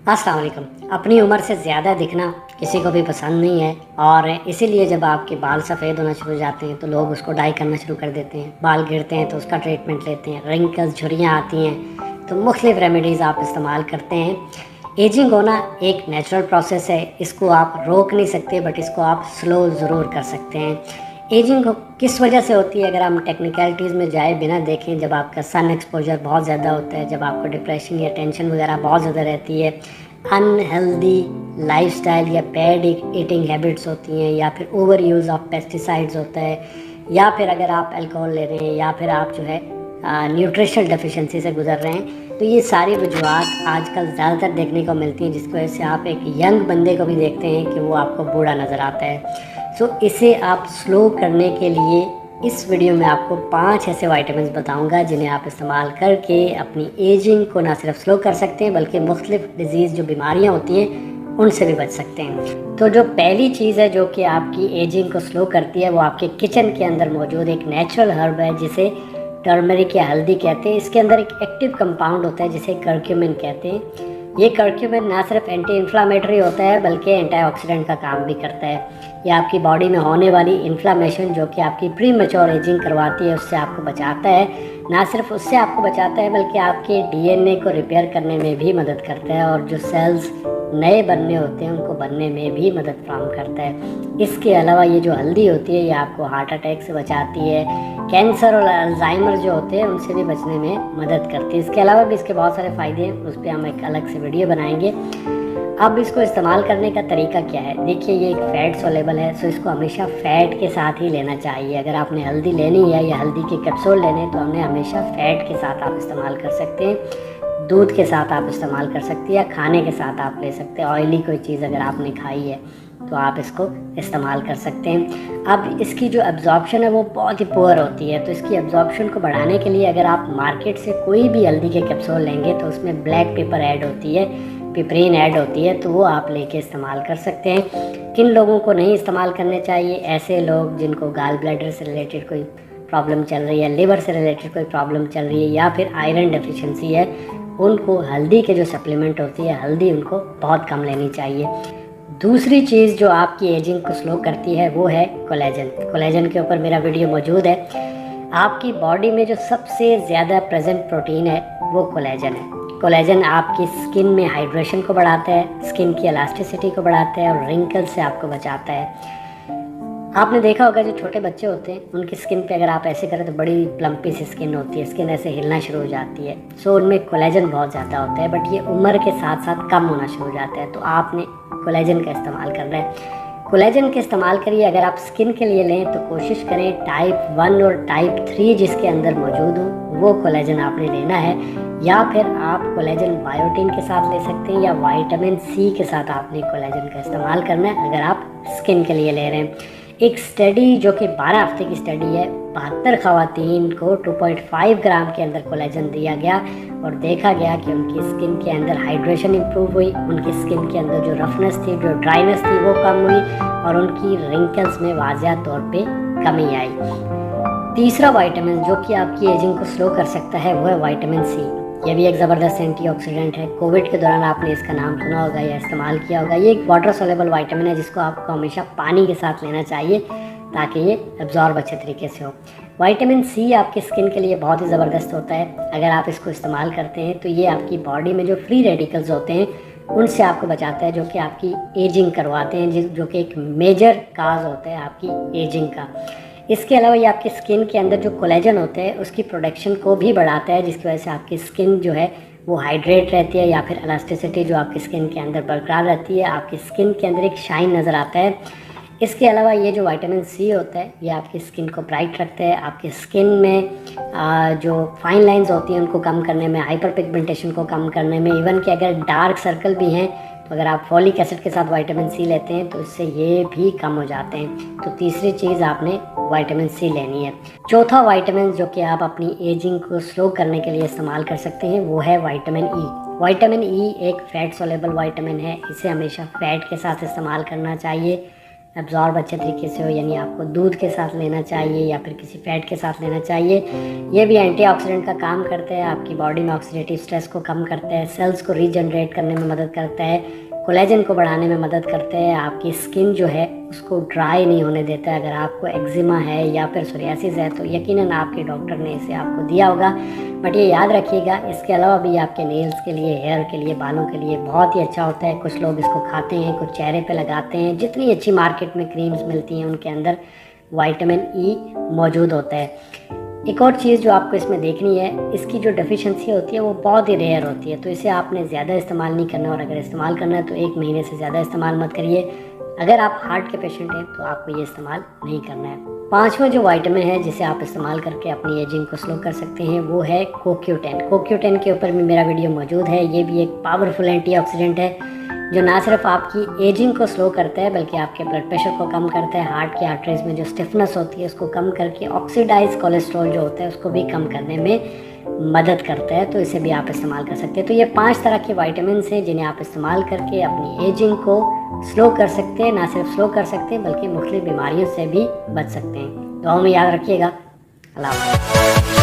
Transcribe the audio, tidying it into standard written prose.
अस्सलाम वालेकुम। अपनी उम्र से ज़्यादा दिखना किसी को भी पसंद नहीं है और इसीलिए जब आपके बाल सफ़ेद होना शुरू हो जाते हैं तो लोग उसको डाई करना शुरू कर देते हैं। बाल गिरते हैं तो उसका ट्रीटमेंट लेते हैं, रिंकल्स झुर्रियाँ आती हैं तो मुख्तलिफ़ रेमेडीज़ आप इस्तेमाल करते हैं। एजिंग होना एक नेचुरल प्रोसेस है, इसको आप रोक नहीं सकते बट इसको आप स्लो ज़रूर कर सकते हैं। एजिंग किस वजह से होती है, अगर हम टेक्निकलिटीज़ में जाए बिना देखें, जब आपका सन एक्सपोजर बहुत ज़्यादा होता है, जब आपको डिप्रेशन या टेंशन वगैरह बहुत ज़्यादा रहती है, अनहेल्दी लाइफस्टाइल या बैड ईटिंग हैबिट्स होती हैं, या फिर ओवर यूज़ ऑफ पेस्टिसाइड्स होता है, या फिर अगर आप अल्कोहल ले रहे हैं, या फिर आप जो है न्यूट्रिशनल डेफिशिएंसी से गुजर रहे हैं, तो ये सारी वजूहत आजकल ज़्यादातर देखने को मिलती हैं, जिसकी वजह से आप एक यंग बंदे को भी देखते हैं कि वो आपको बूढ़ा नज़र आता है। सो इसे आप स्लो करने के लिए इस वीडियो में आपको 5 ऐसे वाइटामिन बताऊंगा जिन्हें आप इस्तेमाल करके अपनी एजिंग को ना सिर्फ स्लो कर सकते हैं बल्कि मुख्तलिफ डिजीज़ जो बीमारियां होती हैं उनसे भी बच सकते हैं। तो जो पहली चीज़ है जो कि आपकी एजिंग को स्लो करती है वो आपके किचन के अंदर मौजूद एक नेचुरल हर्ब है जिसे टर्मरिक या हल्दी कहते हैं। इसके अंदर एक एक्टिव कंपाउंड होता है जिसे कर्क्यूमिन कहते हैं। ये कर्क्यूमिन ना सिर्फ एंटी इन्फ्लामेटरी होता है बल्कि एंटीऑक्सीडेंट का काम भी करता है। ये आपकी बॉडी में होने वाली इन्फ्लामेशन जो कि आपकी प्री मैच्योर एजिंग करवाती है उससे आपको बचाता है। ना सिर्फ उससे आपको बचाता है बल्कि आपके डीएनए को रिपेयर करने में भी मदद करता है और जो सेल्स नए बनने होते हैं उनको बनने में भी मदद फराहम करता है। इसके अलावा ये जो हल्दी होती है ये आपको हार्ट अटैक से बचाती है, कैंसर और अल्जाइमर जो होते हैं उनसे भी बचने में मदद करती है। इसके अलावा भी इसके बहुत सारे फ़ायदे हैं, उस पर हम एक अलग से वीडियो बनाएंगे। अब इसको इस्तेमाल करने का तरीका क्या है, देखिए ये एक फ़ैट सोलेबल है, सो इसको हमेशा फ़ैट के साथ ही लेना चाहिए। अगर आपने हल्दी लेनी है या हल्दी के कैप्सूल लेने हैं तो हमने हमेशा फ़ैट के साथ आप इस्तेमाल कर सकते हैं, दूध के साथ आप इस्तेमाल कर सकते हैं या खाने के साथ आप ले सकते हैं। ऑयली कोई चीज़ अगर आपने खाई है तो आप इसको इस्तेमाल कर सकते हैं। अब इसकी जो एब्जॉर्प्शन है वो बहुत ही पुअर होती है, तो इसकी एब्जॉर्प्शन को बढ़ाने के लिए अगर आप मार्केट से कोई भी हल्दी के कैप्सूल लेंगे तो उसमें ब्लैक पेपर ऐड होती है, पिपरीन ऐड होती है, तो वो आप लेके इस्तेमाल कर सकते हैं। किन लोगों को नहीं इस्तेमाल करने चाहिए, ऐसे लोग जिनको गाल ब्लैडर से रिलेटेड कोई प्रॉब्लम चल रही है, लिवर से रिलेटेड कोई प्रॉब्लम चल रही है, या फिर आयरन डेफिशिएंसी है, उनको हल्दी के जो सप्लीमेंट होती है हल्दी उनको बहुत कम लेनी चाहिए। दूसरी चीज़ जो आपकी एजिंग को स्लो करती है वो है कोलेजन। कोलेजन के ऊपर मेरा वीडियो मौजूद है। आपकी बॉडी में जो सबसे ज़्यादा प्रेजेंट प्रोटीन है वो कोलेजन है। कोलेजन आपकी स्किन में हाइड्रेशन को बढ़ाता है, स्किन की इलास्टिसिटी को बढ़ाता है और रिंकल से आपको बचाता है। आपने देखा होगा जो छोटे बच्चे होते हैं उनकी स्किन पे अगर आप ऐसे करें तो बड़ी प्लम्पी सी स्किन होती है, स्किन ऐसे हिलना शुरू हो जाती है। सो उनमें कोलेजन बहुत ज़्यादा होता है, बट ये उम्र के साथ साथ कम होना शुरू हो जाता है, तो आपने कोलेजन का इस्तेमाल करना है। कोलेजन के इस्तेमाल करिए, अगर आप स्किन के लिए लें तो कोशिश करें टाइप 1 और टाइप 3 जिसके अंदर मौजूद हो वो कोलेजन आपने लेना है, या फिर आप कोलेजन बायोटिन के साथ ले सकते हैं या विटामिन सी के साथ आपने कोलेजन का इस्तेमाल करना है अगर आप स्किन के लिए ले रहे हैं। एक स्टडी जो कि 12 हफ्ते की स्टडी है, 72 ख़वातीन को 2.5 ग्राम के अंदर कोलेजन दिया गया और देखा गया कि उनकी स्किन के अंदर हाइड्रेशन इंप्रूव हुई, उनकी स्किन के अंदर जो रफनेस थी, जो ड्राइनेस थी वो कम हुई और उनकी रिंकल्स में वाज़िया तौर पे कमी आई। तीसरा विटामिन जो कि आपकी एजिंग को स्लो कर सकता है वो है विटामिन सी। ये भी एक ज़बरदस्त एंटीऑक्सीडेंट है। कोविड के दौरान आपने इसका नाम सुना होगा या इस्तेमाल किया होगा। ये एक वाटर सोलेबल विटामिन है जिसको आपको हमेशा पानी के साथ लेना चाहिए ताकि ये एब्जॉर्ब अच्छे तरीके से हो। विटामिन सी आपकी स्किन के लिए बहुत ही ज़बरदस्त होता है। अगर आप इसको इस्तेमाल करते हैं तो ये आपकी बॉडी में जो फ्री रेडिकल्स होते हैं उनसे आपको बचाता है, जो कि आपकी एजिंग करवाते हैं, जो कि एक मेजर काज होता है आपकी एजिंग का। इसके अलावा ये आपकी स्किन के अंदर जो कोलेजन होते हैं उसकी प्रोडक्शन को भी बढ़ाता है, जिसकी वजह से आपकी स्किन जो है वो हाइड्रेट रहती है, या फिर इलास्टिसिटी जो आपकी स्किन के अंदर बरकरार रहती है, आपकी स्किन के अंदर एक शाइन नज़र आता है। इसके अलावा ये जो विटामिन सी होता है ये आपकी स्किन को ब्राइट रखता है, आपकी स्किन में जो फाइन लाइंस होती हैं उनको कम करने में, हाइपर पिगमेंटेशन को कम करने में, इवन कि अगर डार्क सर्कल भी हैं तो अगर आप फॉलिक एसिड के साथ विटामिन सी लेते हैं तो इससे ये भी कम हो जाते हैं। तो तीसरी चीज़ आपने विटामिन सी लेनी है। चौथा विटामिन जो कि आप अपनी एजिंग को स्लो करने के लिए इस्तेमाल कर सकते हैं वो है विटामिन ई। विटामिन ई एक फ़ैट सोलेबल विटामिन है, इसे हमेशा फ़ैट के साथ इस्तेमाल करना चाहिए। एब्जॉर्ब अच्छे तरीके से हो, यानी आपको दूध के साथ लेना चाहिए या फिर किसी फैट के साथ लेना चाहिए। ये भी एंटीऑक्सीडेंट का काम करता है, आपकी बॉडी में ऑक्सीडेटिव स्ट्रेस को कम करता है, सेल्स को रीजनरेट करने में मदद करता है, कोलेजन को बढ़ाने में मदद करते हैं, आपकी स्किन जो है उसको ड्राई नहीं होने देता है। अगर आपको एक्जिमा है या फिर सोरियासिस है तो यकीनन आपके डॉक्टर ने इसे आपको दिया होगा। बट ये याद रखिएगा, इसके अलावा भी आपके नेल्स के लिए, हेयर के लिए, बालों के लिए बहुत ही अच्छा होता है। कुछ लोग इसको खाते हैं, कुछ चेहरे पे लगाते हैं। जितनी अच्छी मार्केट में क्रीम्स मिलती हैं उनके अंदर विटामिन ई मौजूद होता है। एक और चीज़ जो आपको इसमें देखनी है, इसकी जो डेफिशिएंसी होती है वो बहुत ही रेयर होती है, तो इसे आपने ज़्यादा इस्तेमाल नहीं करना, और अगर इस्तेमाल करना है तो 1 महीने से ज़्यादा इस्तेमाल मत करिए। अगर आप हार्ट के पेशेंट हैं तो आपको ये इस्तेमाल नहीं करना है। 5वां जो विटामिन है जिसे आप इस्तेमाल करके अपनी एजिंग को स्लो कर सकते हैं वो है CoQ10। CoQ10 के ऊपर भी मेरा वीडियो मौजूद है। ये भी एक पावरफुल एंटीऑक्सीडेंट है जो ना सिर्फ आपकी एजिंग को स्लो करता है बल्कि आपके ब्लड प्रेशर को कम करता है, हार्ट की आर्टरीज में जो स्टिफनेस होती है उसको कम करके ऑक्सीडाइज कोलेस्ट्रॉल जो होता है उसको भी कम करने में मदद करता है। तो इसे भी आप इस्तेमाल कर सकते हैं। तो ये 5 तरह के विटामिन हैं जिन्हें आप इस्तेमाल करके अपनी एजिंग को स्लो कर सकते हैं। ना सिर्फ स्लो कर सकते हैं बल्कि मुख्तलिफ बीमारियों से भी बच सकते हैं। दुआ में याद रखिएगा। अल्लाह हाफ़िज़।